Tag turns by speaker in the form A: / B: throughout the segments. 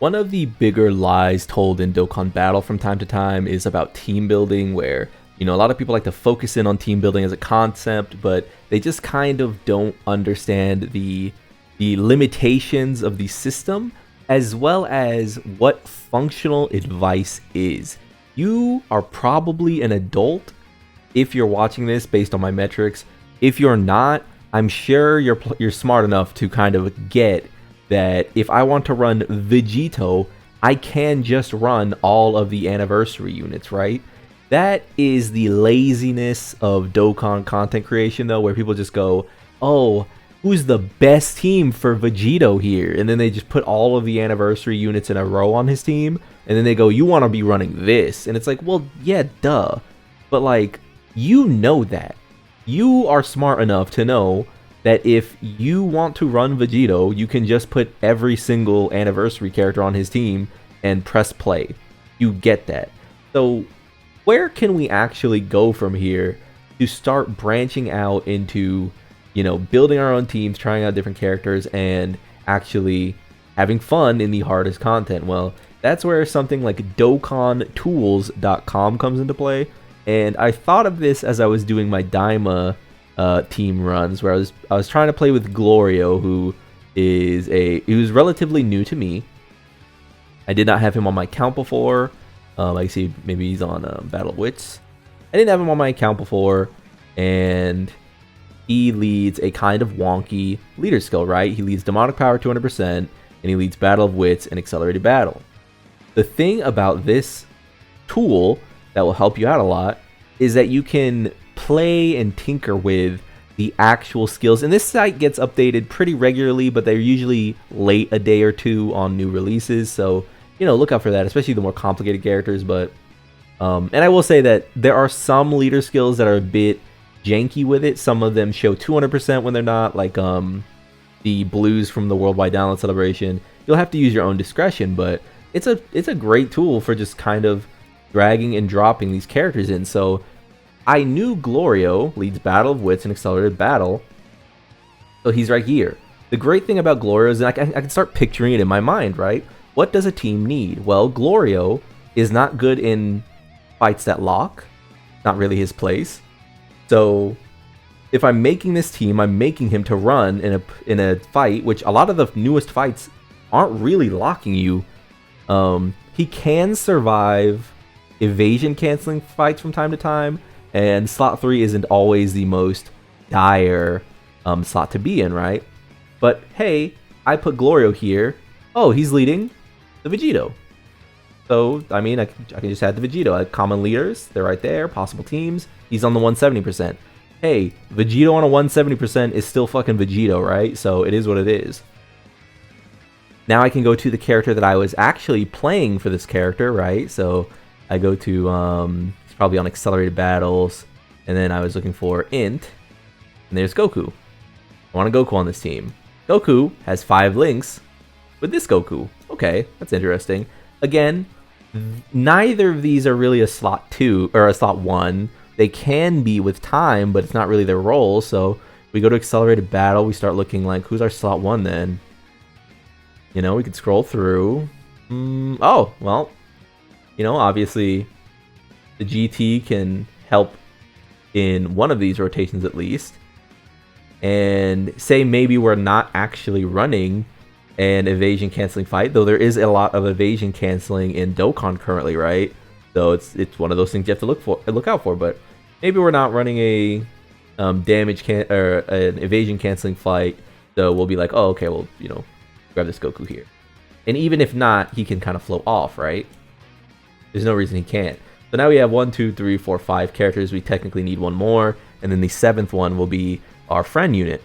A: One of the bigger lies told in Dokkan Battle from time to time is about team building, where, a lot of people like to focus in on team building as a concept, but they just kind of don't understand the limitations of the system, as well as what functional advice is. You are probably an adult if you're watching this based on my metrics. If you're not, I'm sure you're smart enough to kind of get that if I want to run Vegito, I can just run all of the anniversary units, right? That is the laziness of Dokkan content creation, though, where people just go, oh, who's the best team for Vegito here? And then they just put all of the anniversary units in a row on his team, and then they go, you want to be running this. And it's like, well, yeah, duh. But, like, you know that. You are smart enough to know that if you want to run Vegito, you can just put every single anniversary character on his team and press play. You get that. So where can we actually go from here to start branching out into, building our own teams, trying out different characters, and actually having fun in the hardest content? Well, that's where something like DokkanTools.com comes into play. And I thought of this as I was doing my Daima team runs, where I was trying to play with Glorio, who was relatively new to me. I did not have him on my account before. I see maybe he's on Battle of Wits. I didn't have him on my account before, and he leads a kind of wonky leader skill, right? He leads Demonic Power 200%, and he leads Battle of Wits and Accelerated Battle. The thing about this tool that will help you out a lot is that you can play and tinker with the actual skills. And this site gets updated pretty regularly, but they're usually late a day or two on new releases. So, look out for that, especially the more complicated characters. But, and I will say that there are some leader skills that are a bit janky with it. Some of them show 200% when they're not, like the blues from the Worldwide Download Celebration. You'll have to use your own discretion, but it's a great tool for just kind of dragging and dropping these characters in. So I knew Glorio leads Battle of Wits and Accelerated Battle, so he's right here. The great thing about Glorio is that I can start picturing it in my mind, right? What does a team need? Well, Glorio is not good in fights that lock. Not really his place. So if I'm making this team, I'm making him to run in a fight, which a lot of the newest fights aren't really locking you. He can survive evasion canceling fights from time to time, and slot 3 isn't always the most dire slot to be in, right? But hey, I put Glorio here. Oh, he's leading the Vegito. So, I mean, I can just add the Vegito. Common leaders, they're right there. Possible teams. He's on the 170%. Hey, Vegito on a 170% is still fucking Vegito, right? So it is what it is. Now I can go to the character that I was actually playing for this character, right? So I go to, it's probably on Accelerated Battles, and then I was looking for Int, and there's Goku. I want a Goku on this team. Goku has 5 links with this Goku. Okay, that's interesting. Again, neither of these are really a slot 2, or a slot 1. They can be with time, but it's not really their role, so we go to Accelerated Battle, we start looking like, who's our slot 1 then? We could scroll through. Oh, well, obviously the GT can help in one of these rotations at least. And say maybe we're not actually running an evasion canceling fight, though there is a lot of evasion canceling in Dokkan currently, right? So it's one of those things you have to look out for. But maybe we're not running a an evasion canceling fight, so we'll be like, oh, okay, well, grab this Goku here. And even if not, he can kind of float off, right? There's no reason he can't. So now we have 1, 2, 3, 4, 5 characters. We technically need one more, and then the 7th one will be our friend unit.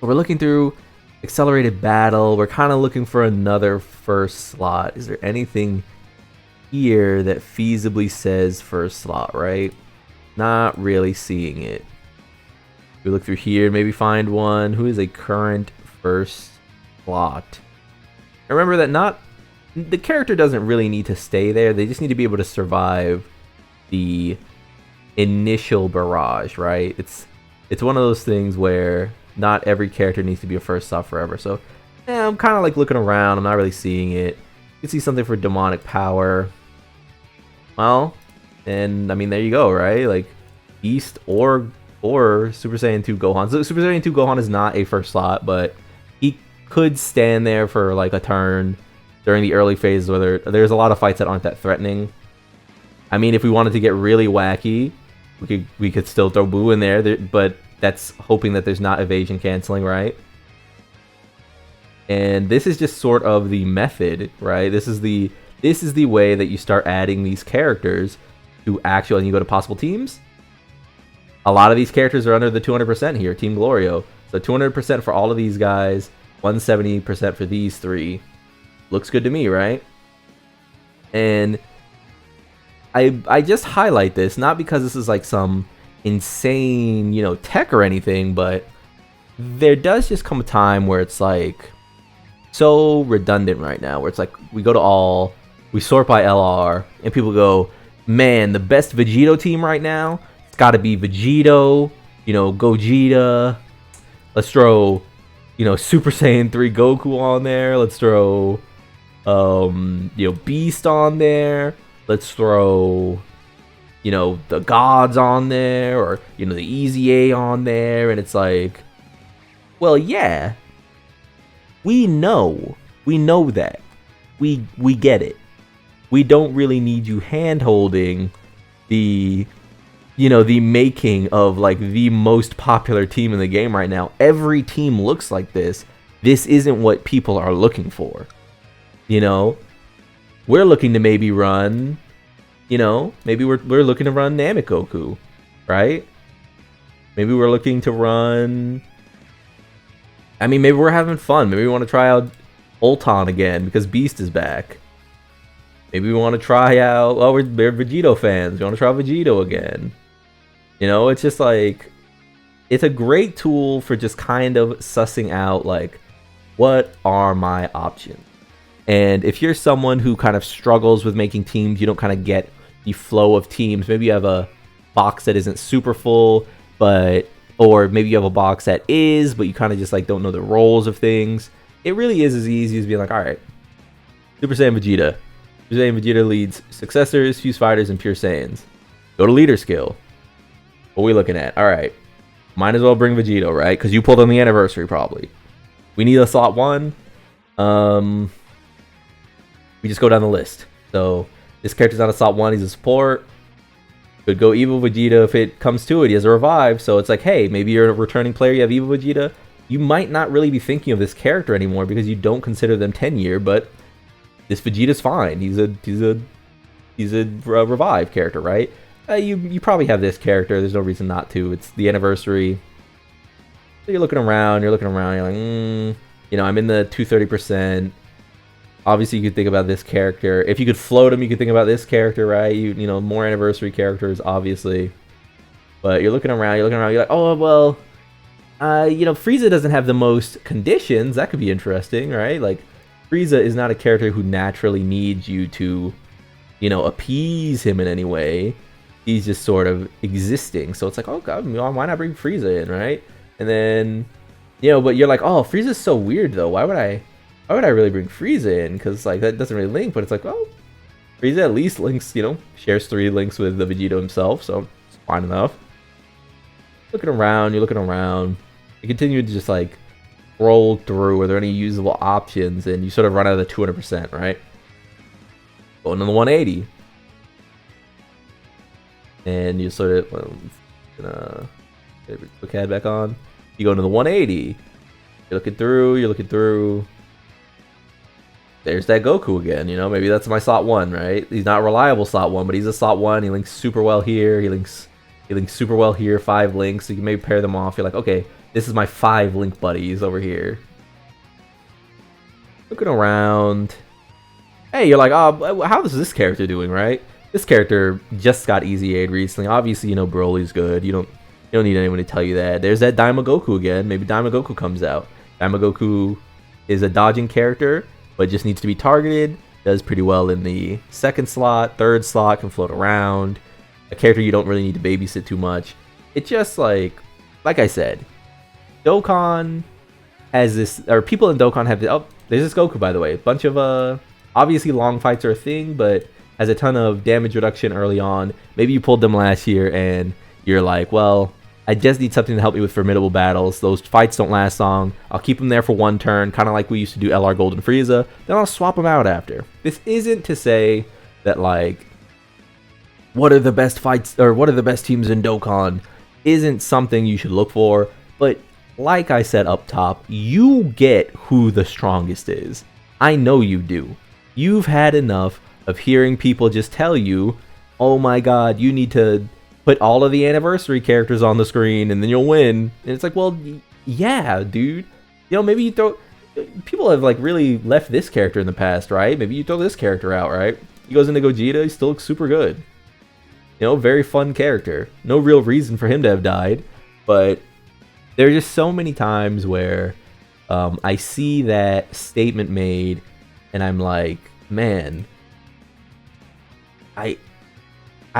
A: So we're looking through Accelerated Battle. We're kind of looking for another first slot. Is there anything here that feasibly says first slot, right? Not really seeing it. We look through here and maybe find one. Who is a current first slot? Remember that the character doesn't really need to stay there. They just need to be able to survive the initial barrage, right? It's one of those things where not every character needs to be a first slot forever. So Yeah, I'm kind of like looking around. I'm not really seeing it. You can see something for demonic power. Well, and I mean, there you go, right? Like, Beast or Super Saiyan 2 Gohan. So Super Saiyan 2 Gohan is not a first slot, but he could stand there for like a turn during the early phases where there's a lot of fights that aren't that threatening. I mean, if we wanted to get really wacky, we could still throw Boo in there, but that's hoping that there's not evasion canceling, right? And this is just sort of the method, right? This is the way that you start adding these characters to actual, and you go to possible teams. A lot of these characters are under the 200% here, Team Glorio. So 200% for all of these guys, 170% for these three. Looks good to me, right? And I just highlight this, not because this is like some insane, you know, tech or anything, but there does just come a time where it's like so redundant right now, where it's like we go to all, we sort by LR, and people go, man, the best Vegito team right now, it's got to be Vegito, you know, Gogeta. Let's throw, you know, Super Saiyan 3 Goku on there. Let's throw, you know, Beast on there. Let's throw, you know, the gods on there, or, you know, the Easy A on there. And it's like, well, yeah, we know that. We get it. We don't really need you hand-holding the, you know, the making of like the most popular team in the game right now. Every team looks like this. This isn't what people are looking for. You know, we're looking to maybe run, you know, maybe we're looking to run Namek Goku, right? Maybe we're looking to run, I mean, maybe we're having fun. Maybe we want to try out Ulton again because Beast is back. Maybe we want to try out, oh, we're Vegito fans. We want to try Vegito again. You know, it's just like, it's a great tool for just kind of sussing out, like, what are my options? And if you're someone who kind of struggles with making teams, you don't kind of get the flow of teams. Maybe you have a box that isn't super full, but, or maybe you have a box that is, but you kind of just like don't know the roles of things. It really is as easy as being like, all right, Super Saiyan Vegeta. Super Saiyan Vegeta leads Successors, Fuse Fighters, and Pure Saiyans. Go to Leader Skill. What are we looking at? All right, might as well bring Vegito, right? Because you pulled on the anniversary probably. We need a slot 1. We just go down the list. So this character's on a slot 1. He's a support. Could go Evo Vegeta if it comes to it. He has a revive. So it's like, hey, maybe you're a returning player. You have Evo Vegeta. You might not really be thinking of this character anymore because you don't consider them 10-year. But this Vegeta's fine. He's a revive character, right? You probably have this character. There's no reason not to. It's the anniversary. So you're looking around. You're like, you know, I'm in the 230%. Obviously, you could think about this character. If you could float him, you could think about this character, right? You know, more anniversary characters, obviously. But you're looking around, you're like, oh, well, you know, Frieza doesn't have the most conditions. That could be interesting, right? Like, Frieza is not a character who naturally needs you to, you know, appease him in any way. He's just sort of existing. So it's like, oh, God, why not bring Frieza in, right? And then, you know, but you're like, oh, Frieza's so weird, though. Why would I really bring Frieza in? Because, like, that doesn't really link, but it's like, well, Frieza at least links, you know, shares 3 links with the Vegito himself, so it's fine enough. Looking around, you're looking around. You continue to just, like, scroll through, are there any usable options, and you sort of run out of the 200%, right? Going to the 180. And you sort of, well, get a quick head back on. You go into the 180. You're looking through. There's that Goku again, you know, maybe that's my slot 1, right? He's not a reliable slot 1, but he's a slot 1. He links super well here. He links super well here, 5 links. So you can maybe pair them off. You're like, okay, this is my 5 link buddies over here. Looking around. Hey, you're like, oh, how is this character doing, right? This character just got Easy Aid recently. Obviously, you know, Broly's good. You don't need anyone to tell you that. There's that Daima Goku again. Maybe Daima Goku comes out. Daima Goku is a dodging character, but just needs to be targeted. Does pretty well in the 2nd slot, 3rd slot, can float around. A character you don't really need to babysit too much. It's just like I said, Dokkan has this, or people in Dokkan have this, oh, there's this Goku, by the way. A bunch of, obviously long fights are a thing, but has a ton of damage reduction early on. Maybe you pulled them last year and you're like, well, I just need something to help me with formidable battles. Those fights don't last long. I'll keep them there for one turn, kind of like we used to do LR Golden Frieza. Then I'll swap them out after. This isn't to say that, like, what are the best fights, or what are the best teams in Dokkan isn't something you should look for. But like I said up top, you get who the strongest is. I know you do. You've had enough of hearing people just tell you, oh my god, you need to put all of the anniversary characters on the screen and then you'll win. And it's like, well, yeah, dude. You know, maybe you throw... People have, like, really left this character in the past, right? Maybe you throw this character out, right? He goes into Gogeta, he still looks super good. You know, very fun character. No real reason for him to have died. But there are just so many times where I see that statement made and I'm like, man, I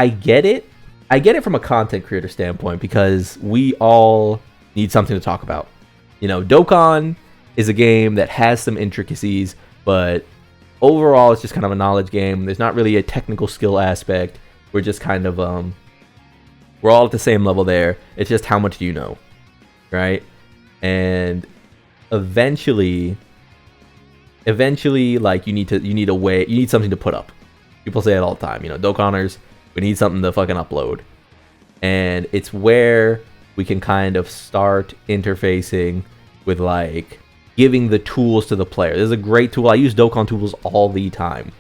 A: get it. I get it from a content creator standpoint because we all need something to talk about. You know, Dokkan is a game that has some intricacies, but overall it's just kind of a knowledge game. There's not really a technical skill aspect. We're just kind of, we're all at the same level there. It's just how much do you know, right? And eventually, like, you need something to put up. People say it all the time, you know, Dokkanners, we need something to fucking upload. And it's where we can kind of start interfacing with, like, giving the tools to the player. This is a great tool. I use Dokkan Tools all the time.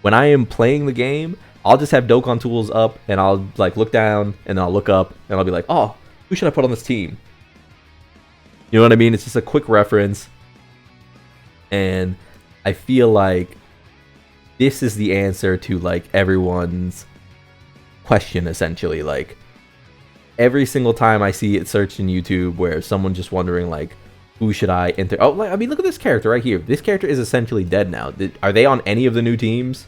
A: When I am playing the game, I'll just have Dokkan Tools up and I'll, like, look down and I'll look up and I'll be like, oh, who should I put on this team? You know what I mean? It's just a quick reference. And I feel like this is the answer to, like, everyone's question, essentially. Like, every single time I see it searched in YouTube where someone's just wondering, like, who should I enter? Oh, like, I mean, look at this character right here. This character is essentially dead now. Are they on any of the new teams?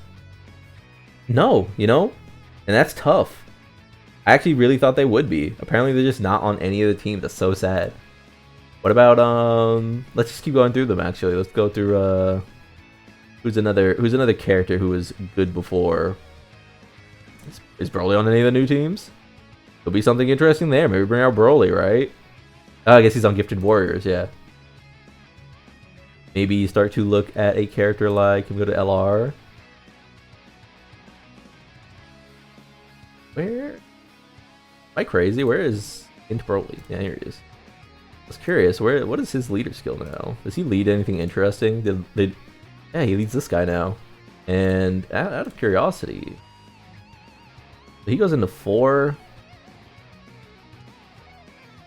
A: No, you know? And that's tough. I actually really thought they would be. Apparently they're just not on any of the teams. That's so sad. What about, let's just keep going through them, actually. Let's go through, who's another character who was good before? Is Broly on any of the new teams? There'll be something interesting there. Maybe bring out Broly, right? Oh, I guess he's on Gifted Warriors, yeah. Maybe you start to look at a character like, can we go to LR? Where? Am I crazy? Where is Int Broly? Yeah, here he is. I was curious, what is his leader skill now? Does he lead anything interesting? Yeah, he leads this guy now. And out of curiosity, he goes into 4.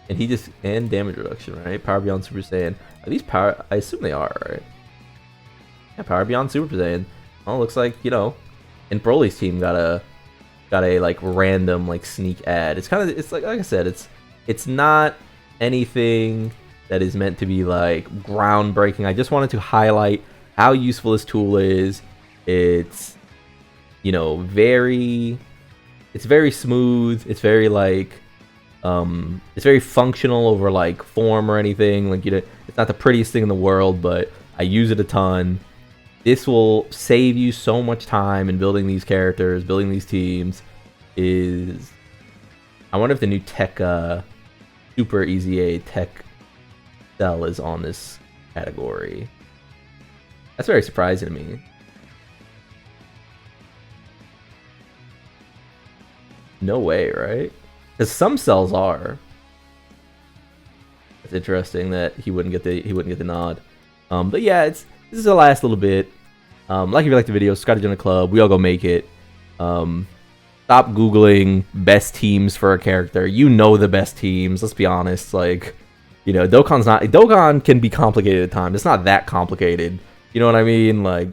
A: And he just, and damage reduction, right? Power Beyond Super Saiyan. Are these power? I assume they are, right? Yeah, Power Beyond Super Saiyan. Oh, looks like, you know, and Broly's team got a like random like sneak ad. It's kind of, it's like I said, it's not anything that is meant to be like groundbreaking. I just wanted to highlight how useful this tool is. It's, you know, it's very smooth. It's very like, it's very functional over like form or anything. Like, you know, it's not the prettiest thing in the world, but I use it a ton. This will save you so much time in building these characters, building these teams. I wonder if the new tech, Super Easy A tech cell is on this category. That's very surprising to me. No way, right? Because some cells are. It's interesting that he wouldn't get the nod. But yeah, this is the last little bit. Like if you like the video, subscribe to join the club. We all go make it. Stop googling best teams for a character. You know the best teams. Let's be honest. Like, you know, Dokkan can be complicated at times. It's not that complicated. You know what I mean? Like,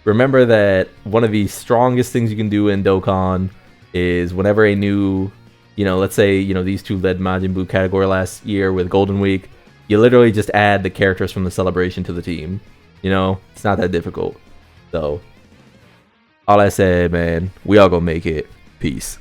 A: remember that one of the strongest things you can do in Dokkan is whenever a new, you know, let's say, you know, these two led Majin Buu category last year with Golden Week, you literally just add the characters from the celebration to the team. You know, it's not that difficult. So, all I said, man, we all gonna make it. Peace.